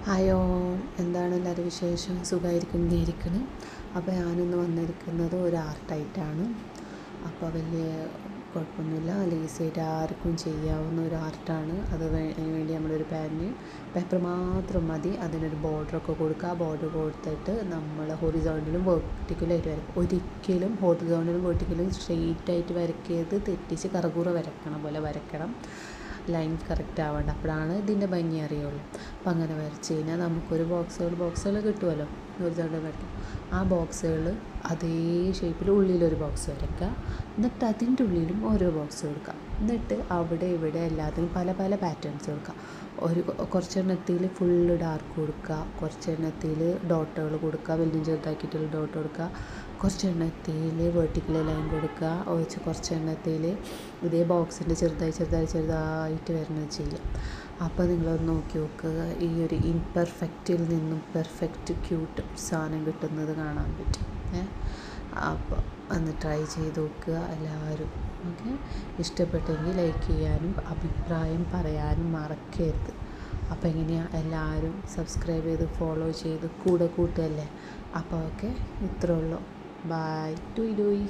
ഹായോ, എന്താണ് എല്ലാവരും വിശേഷം? സുഖമായിരിക്കുന്നു. അപ്പോൾ ഞാനിന്ന് വന്നിരിക്കുന്നത് ഒരു ആർട്ടായിട്ടാണ്. അപ്പോൾ വലിയ കുഴപ്പമൊന്നുമില്ല, ഈസിയായിട്ട് ആർക്കും ചെയ്യാവുന്ന ഒരു ആർട്ടാണ്. അതിന് വേണ്ടി നമ്മളൊരു പേപ്പർ മാത്രം മതി. അതിനൊരു ബോർഡറൊക്കെ കൊടുക്കുക. ബോർഡർ കൊടുത്തിട്ട് നമ്മൾ ഹൊറിസോണ്ടലും വെർട്ടിക്കലായിട്ട് വരയ്ക്കും. ഒരിക്കലും ഹൊറിസോണ്ടലും വെർട്ടിക്കലും സ്ട്രെയിറ്റായിട്ട് വരയ്ക്കരുത്. തെറ്റിച്ച് കറകുറ വരയ്ക്കണ പോലെ വരയ്ക്കണം. ലൈൻ കറക്റ്റ് ആവേണ്ട, അപ്പോഴാണ് ഇതിൻ്റെ ഭംഗി അറിയുള്ളൂ. അപ്പം അങ്ങനെ വരച്ച് കഴിഞ്ഞാൽ നമുക്കൊരു ബോക്സുകൾ കിട്ടുമല്ലോ, ഹൊറിസോണ്ടൽ വരയ്ക്കും. ആ ബോക്സുകൾ അതേ ഷേപ്പിൽ ഉള്ളിലൊരു ബോക്സ് വരയ്ക്കുക. എന്നിട്ട് അതിൻ്റെ ഉള്ളിലും ഓരോ ബോക്സ് കൊടുക്കുക. എന്നിട്ട് അവിടെ ഇവിടെ എല്ലാത്തിനും പല പല പാറ്റേൺസ് കൊടുക്കുക. കുറച്ചെണ്ണത്തിൽ ഫുള്ള് ഡാർക്ക് കൊടുക്കുക, കുറച്ചെണ്ണത്തിൽ ഡോട്ടുകൾ കൊടുക്കുക, വലിയ ചെറുതാക്കിയിട്ടുള്ള ഡോട്ട് കൊടുക്കുക, കുറച്ചെണ്ണത്തിൽ വെർട്ടിക്കൽ ലൈൻ കൊടുക്കുക, കുറച്ചെണ്ണത്തിൽ ഇതേ ബോക്സിൻ്റെ ചെറുതായിട്ട് വരുന്നത് ചെയ്യാം. അപ്പോൾ നിങ്ങളൊന്ന് നോക്കി നോക്കുക, ഈ ഒരു ഇംപെർഫെക്റ്റിൽ നിന്നും പെർഫെക്റ്റ് ക്യൂട്ട് സാധനം കിട്ടുന്നത് കാണാൻ പറ്റും. അപ്പോൾ ഒന്ന് ട്രൈ ചെയ്ത് നോക്കുക എല്ലാവരും. ഓക്കെ, ഇഷ്ടപ്പെട്ടെങ്കിൽ ലൈക്ക് ചെയ്യാനും അഭിപ്രായം പറയാനും മറക്കരുത്. അപ്പോൾ എങ്ങനെയാണ് എല്ലാവരും സബ്സ്ക്രൈബ് ചെയ്ത് ഫോളോ ചെയ്ത് കൂടെ കൂട്ടുകയല്ലേ. അപ്പോൾ ഓക്കെ, ഇത്രേ ഉള്ളൂ. ബൈ. ഡൂയ്.